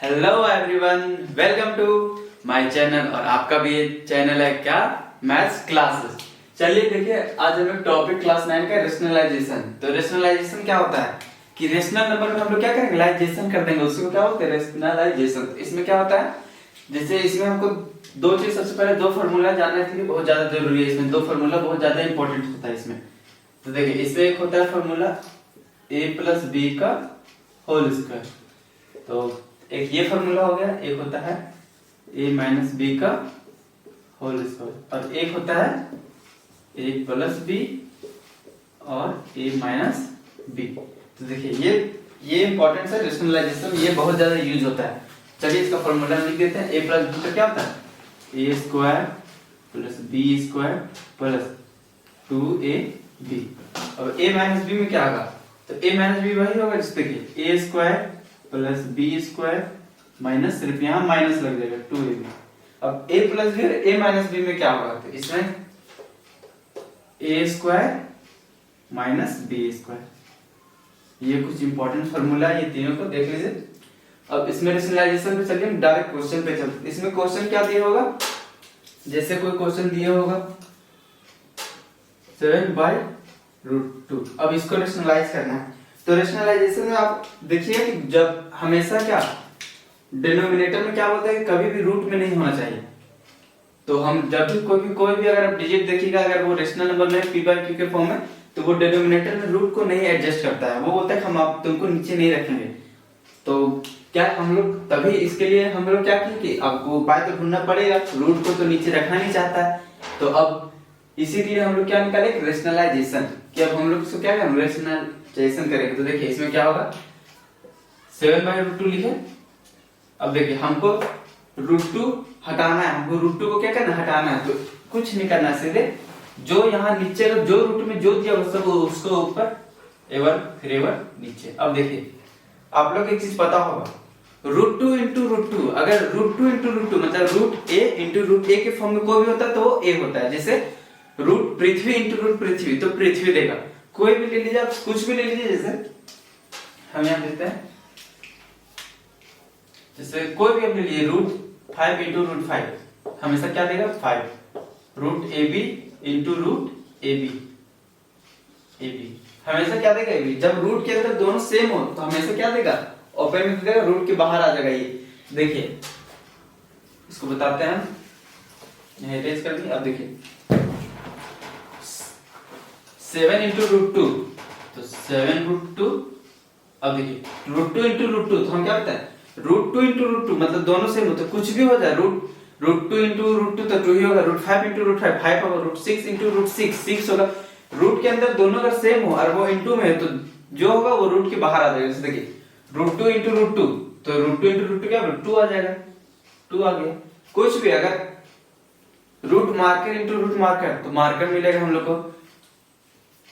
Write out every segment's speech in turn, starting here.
Hello everyone, welcome to my channel. और आपका भी चैनल है क्या, मैथ्स क्लासेस। चलिए देखिए, आज हमें टॉपिक क्लास 9 का रेशनलाइजेशन। तो रेशनलाइजेशन क्या होता है कि रेशनल नंबर में हम लोग क्या करेंगे, लाइजेशन कर देंगे। उसको क्या बोलते हैं, रेशनलाइजेशन। इसमें क्या होता है, जैसे इसमें हमको दो चीज, सबसे पहले दो फार्मूला जानने के लिए बहुत ज्यादा जरूरी है। इसमें दो फार्मूला बहुत ज्यादा इंपॉर्टेंट होता है इसमें। तो देखिए, इसमें एक होता है फार्मूला a प्लस बी का होल स्क्वायर। तो एक ये फार्मूला हो गया, एक होता है a माइनस बी का होल स्क्वायर, और एक होता है a प्लस बी और a माइनस बी। तो देखिए, ये इंपॉर्टेंट है रेशनलाइजेशन, ये बहुत ज्यादा यूज होता है। चलिए इसका फार्मूला लिख देते हैं। a प्लस बी का क्या होता है, a square plus B square plus 2ab। अब a माइनस बी में क्या होगा, तो a माइनस बी वही होगा जिस देखिए a square plus B square minus, सिर्फ यहाँ माइनस लग जाएगा 2ab। अब a प्लस बी और a माइनस बी में क्या होगा, तो इसमें a square minus B square. ये कुछ इंपॉर्टेंट फार्मूला है, ये तीनों को देख लीजिए। अब इसमें रेशनलाइजेशन पे चलिए, हम डायरेक्ट क्वेश्चन पे चलते। इसमें क्वेश्चन क्या दिया होगा, जैसे कोई क्वेश्चन दिया होगा 7/√2। अब इसको रेशनलाइज करना है। तो रेशनलाइजेशन में आप देखिए कि जब हमेशा क्या डिनोमिनेटर में क्या बोलते हैं, कभी भी रूट में नहीं होना चाहिए। तो हम जब भी कोई भी अगर आप डिजिट देखिएगा, अगर वो रेशनल नंबर में p/q के फॉर्म में, तो वो डिनोमिनेटर में रूट को नहीं एडजस्ट करता है। वो बोलता है कि हम आप तुमको नीचे नहीं रखेंगे। तो क्या हम लोग तभी इसके लिए हम लोग क्या किए कि आपको उपाय तो ढूंढना पड़ेगा, रूट को तो नीचे रखना नहीं चाहता है। तो अब इसीलिए हम लोग क्या निकाले, रेशनलाइजेशन। कि अब हम लोग इसको क्या करेंगे, रेशनलाइजेशन करेंगे। तो देखिए इसमें क्या होगा, 7/√2 लिखे। अब देखिए हमको √2 हटाना है, हमको √2 को क्या करना है, हटाना है। तो कुछ नहीं करना, सीधे जो यहाँ नीचे जो रूट में जो दिया सब उसको ऊपर एवर फिर एवर नीचे। अब देखिए आप लोग एक चीज पता होगा, √2 इंटू √2, अगर √2 इंटू √2 मतलब √a इंटू √a के फॉर्म में कोई भी होता है तो वो a होता है। जैसे रूट पृथ्वी इंटू रूट पृथ्वी, तो पृथ्वी देगा। कोई भी ले लीजिए आप, कुछ भी ले लीजिए। जैसे हम यहाँ देते हैं, जैसे कोई भी आप ले लीजिए, √5 इंटू √5 हमेशा क्या देगा, 5। √ab इंटू √ab, हमेशा क्या देगा ab। जब रूट के अंदर दोनों सेम हो तो हमेशा क्या देगा, ओपन में देगा, रूट के बाहर आ जाएगा। ये देखिए इसको बताते हैं हम, यहाँ इरेज कर दिए। अब देखिए 7 इंटू √2, तो 7√2। अब देखिए √2 इंटू √2, तो हम क्या बताए, √2 इंटू √2 मतलब दोनों सेम हो तो कुछ भी हो जाए, √2 इंटू √2 तो 2 ही होगा। √5 इंटू √5 5 होगा। √6 इंटू √6 6 होगा। रूट के अंदर दोनों अगर सेम हो और वो इंटू में है तो जो होगा वो रूट के बाहर आ जाएगा। जैसे देखिए √2 इंटू √2, तो √2 इंटू √2 क्या होगा, 2 आ जाएगा, 2 आ गया। कुछ भी अगर root marker into root marker, तो मार्कर मिलेगा हम लोग को।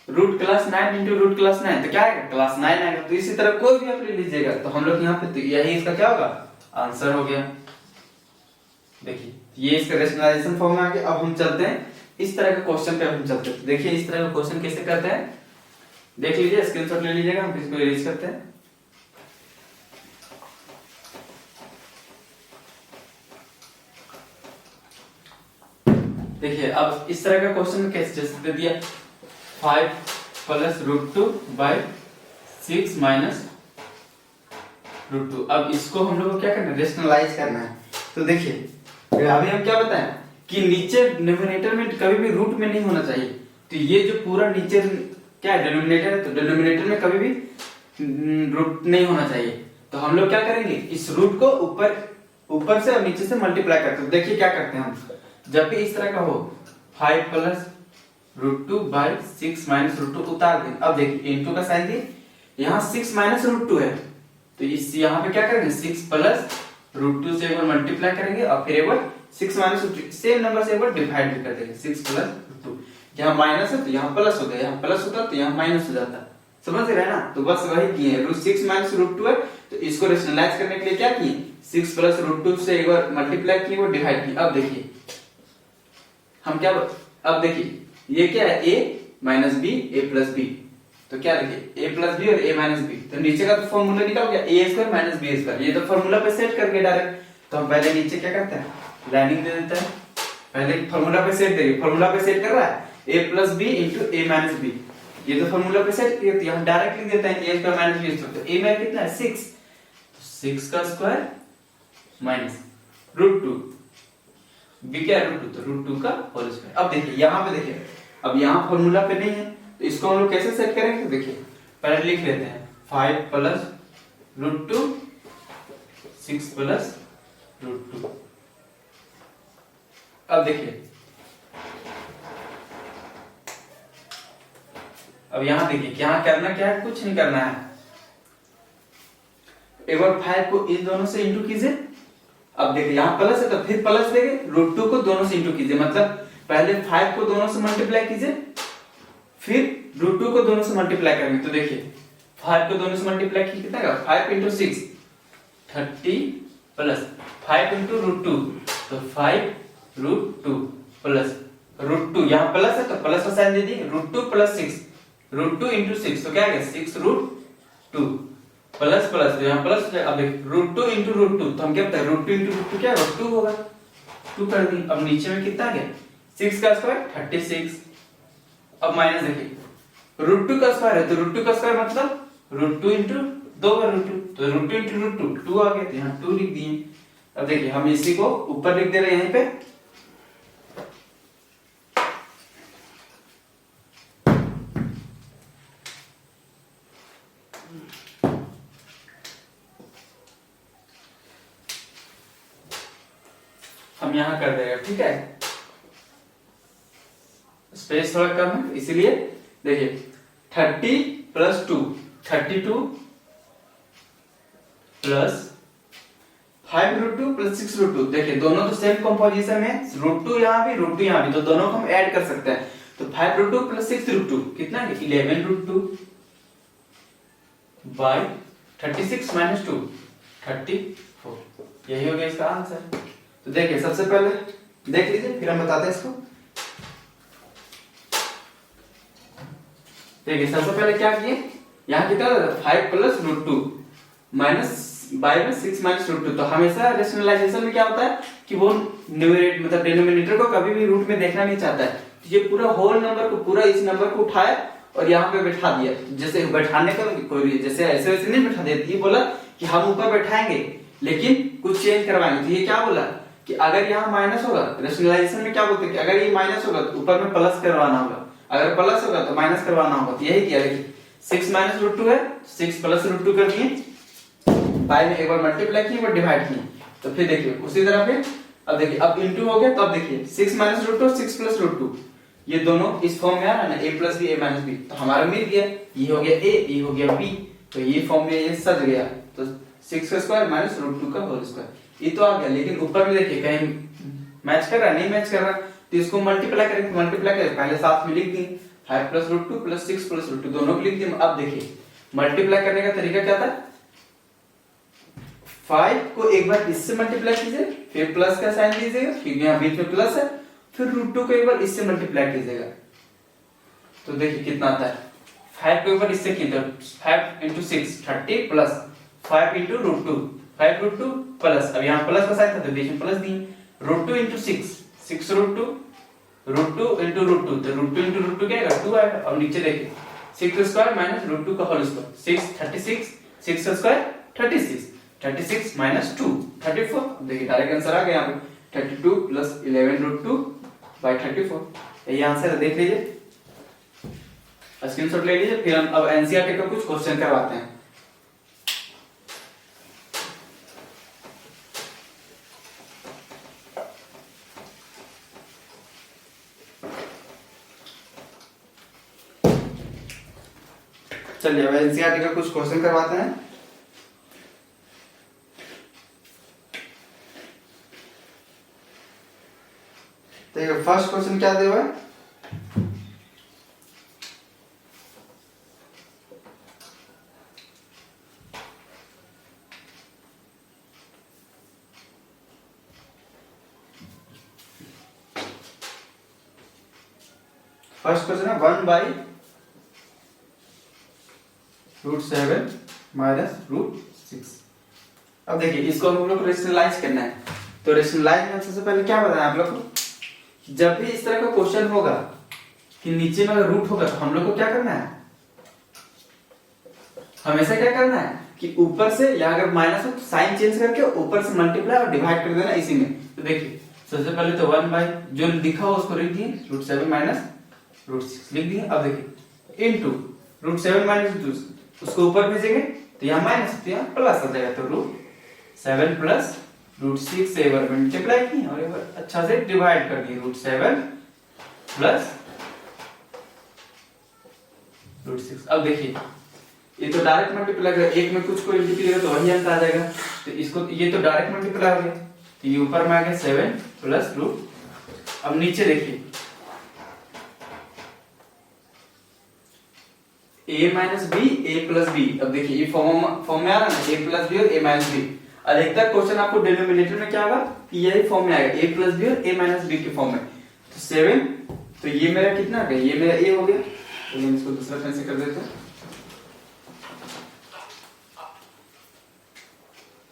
Root class 9 into root class 9, तो क्या आएगा, क्लास 9 आएगा। तो इसी तरह कोई भी आप ले लीजिएगा, तो हम लोग यहाँ पे तो यही इसका क्या होगा, आंसर हो गया। देखिए ये इसका रेशनलाइजेशन फॉर्म में आ गया। अब हम चलते हैं इस तरह के क्वेश्चन पे। हम चलते हैं, देखिए इस तरह का क्वेश्चन कैसे करते हैं, देख लीजिए, स्क्रीनशॉट ले लीजिएगा। हम इसको इरेज करते हैं। देखिए अब इस तरह का क्वेश्चन कैसे दे दिया, 5 प्लस √2/6 माइनस √2। अब इसको हम लोग को क्या करना है, रेशनलाइज करना है। तो देखिए अभी हम क्या बताएं कि नीचे डिनोमिनेटर में कभी भी रूट में नहीं होना चाहिए। तो ये जो पूरा नीचे क्या है, डिनोमिनेटर है, तो डिनोमिनेटर में कभी भी रूट नहीं होना चाहिए। तो हम लोग क्या करेंगे, इस रूट को ऊपर से और नीचे से मल्टीप्लाई करते हैं। देखिए क्या करते हैं हम, जब भी इस तरह का हो 5 प्लस √2/6 माइनस √2 उतार दें। अब देखिए इनटू का साइन दिए, यहाँ 6 माइनस √2 है, तो इस यहाँ पे क्या करेंगे, 6 प्लस √2 से एक बार मल्टीप्लाई करेंगे और फिर एक बार 6 माइनस √2 सेम नंबर से एक बार डिवाइड भी कर देंगे। 6 प्लस √2, यहाँ माइनस है तो यहाँ प्लस हो गया, यहाँ प्लस होता तो यहाँ माइनस हो जाता। समझ रहे हैं ना, तो बस वही किए। 6 माइनस √2 है, तो इसको रेशनलाइज करने के लिए क्या किए, 6 प्लस √2 से एक बार मल्टीप्लाई किए और डिवाइड किए। अब देखिए हम क्या, अब देखिए ये क्या है, a minus b a plus b, तो क्या लिखे a प्लस बी और a माइनस बी। तो नीचे का तो फॉर्मूला निकल गया a square minus B square, ये तो फॉर्मूला पे सेट करके डायरेक्ट। तो हम पहले नीचे क्या करते हैं, लाइनिंग दे देते हैं, पहले फॉर्मूला पे सेट देंगे, फॉर्मूला पे सेट कर रहा है a plus B into a minus B, ये तो फॉर्मूला पे सेट किया थी, हम डायरेक्ट लिख देते हैं a square minus B square. तो a में कितना है 6, तो 6 का स्क्वायर माइनस √2, b क्या है √2, तो √2 का होल स्क्वायर। अब देखिए यहाँ पे, देखिए अब यहाँ फॉर्मूला पे नहीं है तो इसको हम लोग कैसे सेट करेंगे, तो देखिए पहले लिख लेते हैं 5 प्लस √2, 6 प्लस √2। अब देखिए, अब यहाँ देखिए यहाँ करना क्या है, कुछ नहीं करना है, एक बार 5 को इन दोनों से इंटू कीजिए। अब देखिए यहाँ प्लस है तो फिर प्लस देंगे, √2 को दोनों से इंटू कीजिए, मतलब पहले 5 को दोनों से मल्टीप्लाई कीजिए, फिर √2 को दोनों से मल्टीप्लाई करेंगे। तो देखिए 5 को दोनों से मल्टीप्लाई कितना होगा, 5 इंटू 6 30 प्लस 5 इंटू √2, तो 5 √2 प्लस √2, यहाँ प्लस है तो प्लस का साइन दे दिए, √2 प्लस 6, √2 इंटू 6 तो क्या है 6 √2 प्लस प्लस, यहाँ प्लस। अब देख √2 इंटू √2, तो हम क्या बताए √2 इंटू √2 क्या होगा 2 होगा, 2 कर दी। अब नीचे में कितना गया 6 का स्क्वायर 36। अब माइनस देखिए √2 का स्क्वायर है तो √2 का स्क्वायर मतलब √2 इंटू 2 का √2, तो √2 इंटू √2 2 आ गया, तो यहाँ 2 लिख दिए। अब देखिए हम इसी को ऊपर लिख दे रहे हैं यहीं पे, हम यहाँ कर देंगे, ठीक है, स्पेस थोड़ा कम है इसीलिए। देखिए 30 प्लस 2 32 प्लस 5 √2 प्लस 6 √2, देखिए दोनों तो सेम कंपोजिशन है, √2 यहाँ भी √2 यहाँ भी, तो दोनों को हम ऐड कर सकते हैं। तो 5 √2 प्लस 6 √2 कितना है 11 √2 बाय 36 माइनस 2 34, यही हो गया इसका आंसर। तो देखिए सबसे पहले देख लीजिए फिर हम बताते हैं इसको। देखिए सबसे पहले क्या किए, यहाँ कितना 5 प्लस √2 माइनस बाय में 6 माइनस √2, तो हमेशा रेशनलाइजेशन में क्या होता है कि वो न्यूमरेटर मतलब डिनोमिनेटर को कभी भी रूट में देखना नहीं चाहता है, तो ये पूरा होल नंबर को पूरा इस नंबर को उठाया और यहाँ पे बैठा दिया। जैसे बैठाने का कोई जैसे ऐसे वैसे नहीं बैठा दिया, ये बोला कि हम ऊपर बैठाएंगे लेकिन कुछ चेंज करवाएंगे। तो ये क्या बोला कि अगर यहाँ माइनस होगा, रेशनलाइजेशन में क्या बोलते हैं कि अगर ये माइनस होगा तो ऊपर में प्लस करवाना होगा, अगर प्लस होगा तो माइनस करवाना होगा। तो यही किया, देखिए 6 माइनस √2 है, 6 प्लस √2 कर दिए, बाय में एक बार मल्टीप्लाई किए और डिवाइड किए, तो फिर देखिए उसी तरह फिर अब देखिए अब इनटू हो गया, तो अब देखिए 6 माइनस √2 6 प्लस √2, ये दोनों इस फॉर्म में आ रहा है ना a plus B a minus B, तो हमारा मिल गया, ये हो गया a ये हो गया b, तो ये फॉर्म में ये सज गया। तो 6 का स्क्वायर माइनस √2 का होल स्क्वायर, ये तो आ गया। लेकिन ऊपर में देखिए कहीं मैच कर रहा है, नहीं मैच कर रहा, तो इसको मल्टीप्लाई करेंगे, मल्टीप्लाई करें पहले साथ में लिख दिए 5 प्लस √2 प्लस 6 प्लस √2 दोनों को लिख दिए। अब देखिए मल्टीप्लाई करने का तरीका क्या था, 5 को एक बार इससे मल्टीप्लाई कीजिए फिर प्लस का साइन दीजिएगा क्योंकि यहाँ बीच में प्लस है, फिर √2 को एक बार इससे मल्टीप्लाई कीजिएगा, तो देखिए कितना आता है 5 को एक बार इससे कीजिए 5 इंटू 6 30 प्लस 5 इंटू √2 5 √2 प्लस, अब यहाँ प्लस का साइन था तो बीच में प्लस दिए, √2 इंटू 6 6 √2 √2 इंटू √2, तो √2 इंटू √2 क्या आएगा 2 आएगा। अब नीचे देखिए 6 का स्क्वायर माइनस √2 का होल स्क्वायर 6 36 6 का स्क्वायर 36 36 माइनस 2 34, देखिए डायरेक्ट आंसर आ गया यहाँ पे 32 प्लस 11 √2 बाय 34, यही आंसर है। देख लीजिए स्क्रीनशॉट ले लीजिए, फिर हम अब एनसीईआरटी का कुछ क्वेश्चन करवाते हैं। चलिए अब एनसीईआरटी का कुछ क्वेश्चन करवाते हैं। तो फर्स्ट क्वेश्चन क्या दिया हुआ है, फर्स्ट क्वेश्चन है 1/(x √7 माइनस √6। अब देखिए इसको हम लोग को रेशनलाइज करना है, तो रेशनलाइज में सबसे पहले क्या बताया आप लोग को, जब भी इस तरह का क्वेश्चन होगा कि नीचे में अगर रूट होगा तो हम लोग को क्या करना है, हमेशा क्या करना है कि ऊपर से या अगर माइनस हो तो साइन चेंज करके ऊपर से मल्टीप्लाई और डिवाइड कर देना इसी में। तो देखिए सबसे पहले तो 1 बाई जो लिखा हो उसको लिख दिए, √7 माइनस √6 लिख दिए। अब देखिए इनटू √7 माइनस √6 उसको ऊपर भेजेंगे तो यहाँ माइनस तो यहाँ प्लस आ जाएगा, तो √7 प्लस √6 से एक बार मल्टीप्लाई किए और एक बार अच्छा से डिवाइड कर दिए, √7 प्लस √6। अब देखिए ये तो डायरेक्ट मल्टीप्लाई कर, एक में कुछ को इंटीग्रेट तो वही आंसर आ जाएगा, तो इसको ये तो डायरेक्ट मल्टीप्लाई हो गया, तो ये ऊपर में आ गया 7 प्लस √। अब नीचे देखिए a minus B a plus B. अब देखिए ये फॉर्म में आ रहा है a प्लस बी और a माइनस बी। अधिकतर क्वेश्चन आपको डिनोमिनेटर में क्या होगा कि यही फॉर्म में आएगा, a प्लस बी और a माइनस बी के फॉर्म में। तो 7, तो ये मेरा कितना आ गया, ये मेरा a हो गया, तो हम इसको दूसरा पेन से कर देते हैं।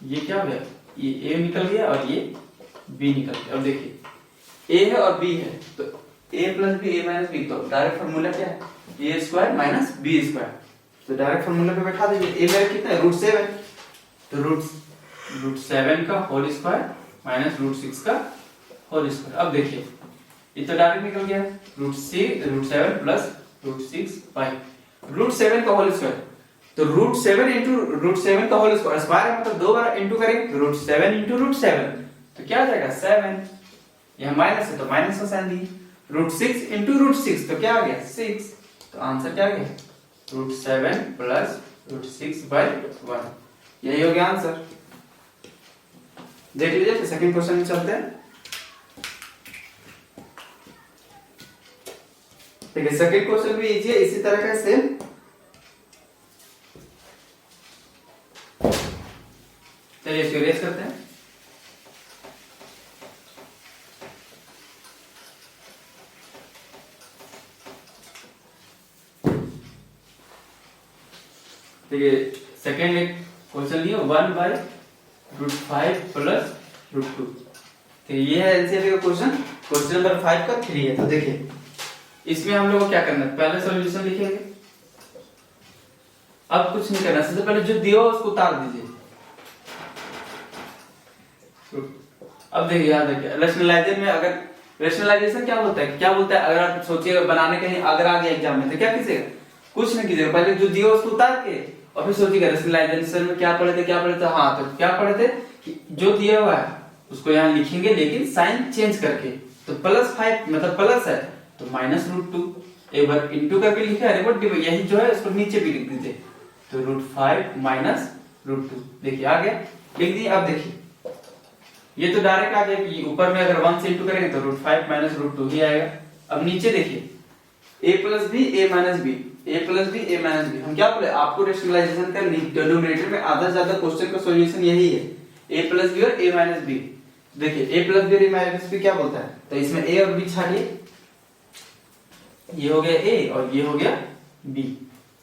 ये क्या हो गया, ये a निकल गया और ये b निकल गया। अब देखिए a है और b है, तो a plus B a minus B, तो डायरेक्ट फार्मूला क्या है, a square minus b square. तो डायरेक्ट फार्मूला पे बैठा दीजिए, a मेरा कितना है √7, तो √7 का होल स्क्वायर माइनस √6 का होल स्क्वायर। अब देखिए ये तो डायरेक्ट निकल गया, √7 प्लस √6 बाई √7 का होल स्क्वायर, तो √7 इंटू √7 का होल स्क्वायर, स्क्वायर मतलब दो बार इंटू करेंगे, तो √7 इंटू √7 तो क्या आ जाएगा 7, यह माइनस है तो माइनस का साइन दिए, √6 इंटू √6 तो क्या आ गया 6, तो आंसर क्या आ गया √7 प्लस √6 बाई 1, यही हो गया आंसर। देख लीजिए, सेकंड क्वेश्चन में चलते हैं। ठीक है, सेकंड क्वेश्चन भी इजी है, इसी तरह का सेम। चलिए इसको रेस करते हैं। देखिए सेकंड एक क्वेश्चन लिया 1 बाई √5 प्लस √2, तो ये है एलसीएम का क्वेश्चन, क्वेश्चन नंबर 5 का 3 है। तो देखिए इसमें हम लोग को क्या करना है, पहले सॉल्यूशन लिखेंगे, अब कुछ नहीं करना, सबसे पहले जो दिया हो उसको उतार दीजिए। अब देखिए याद रखिए रेशनलाइजेशन में, अगर रेशनलाइजेशन क्या होता है, क्या बोलता है, अगर आप सोचिए बनाने कहीं अगर आ गया एग्जाम में तो क्या कीजिएगा, कुछ नहीं कीजिएगा, पहले जो दिया उसको उतार के और फिर सोचिएगा रेशनलाइजेशन में क्या पढ़े थे। हाँ तो क्या पढ़े थे कि जो दिया हुआ है उसको यहाँ लिखेंगे लेकिन साइन चेंज करके, तो +5 मतलब प्लस है तो -√2, एक बार इंटू करके लिखा है, एक बार यही जो है उसको नीचे भी लिख दीजिए, तो √5 माइनस √2 देखिए आ गया, लिख दिए। अब देखिए ये तो डायरेक्ट आ गया कि ऊपर में अगर 1 से इंटू करेंगे तो √5 माइनस √2 ही आएगा। अब नीचे देखिए a plus B a minus B, a plus B a minus B, हम क्या बोले आपको रेशनलाइजेशन का डिनोमिनेटर में आधा से ज्यादा क्वेश्चन का सॉल्यूशन यही है, a प्लस बी और a माइनस बी। देखिए a प्लस बी और a माइनस बी क्या बोलता है, तो इसमें a और b छाड़िए, ये हो गया a और ये हो गया b,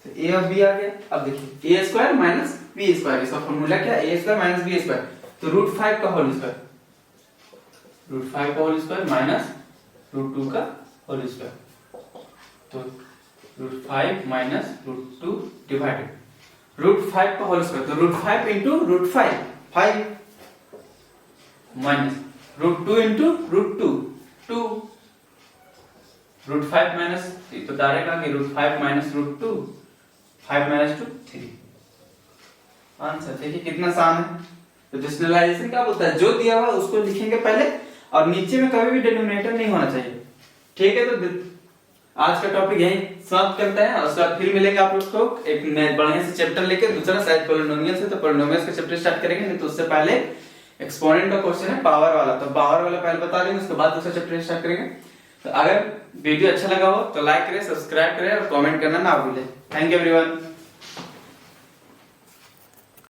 तो a और b आ गया। अब देखिए a square minus b square, इसका फॉर्मूला क्या है, a square minus b square, तो √5 का होल स्क्वायर, √5 का होल स्क्वायर माइनस √2 का होल स्क्वायर, तो √5 माइनस √2 डिवाइडेड √5 का होल स्क्वायर, तो √5 इंटू √5 5 माइनस √2 इंटू √2 2, √5 माइनस, तो डायरेक्ट आ गया √5 माइनस √2 5 माइनस 2 3, आंसर देखिए कितना आसान है। तो रेशनलाइजेशन क्या बोलता है, जो दिया हुआ उसको लिखेंगे पहले और नीचे में कभी भी डिनोमिनेटर नहीं होना चाहिए। ठीक है, तो आज का टॉपिक यही समाप्त करते हैं और उसके बाद फिर मिलेंगे आप लोग को एक नए बढ़िया से चैप्टर लेके, दूसरा शायद पॉलिनोमियल्स है तो पॉलिनोमियल्स का चैप्टर स्टार्ट करेंगे, नहीं तो उससे पहले एक्सपोनेंट का क्वेश्चन है पावर वाला, तो पावर वाला पहले बता देंगे, उसके बाद दूसरा चैप्टर स्टार्ट करेंगे। तो अगर वीडियो अच्छा लगा हो तो लाइक करें, सब्सक्राइब करें और कमेंट करना ना भूलें। Thank you everyone.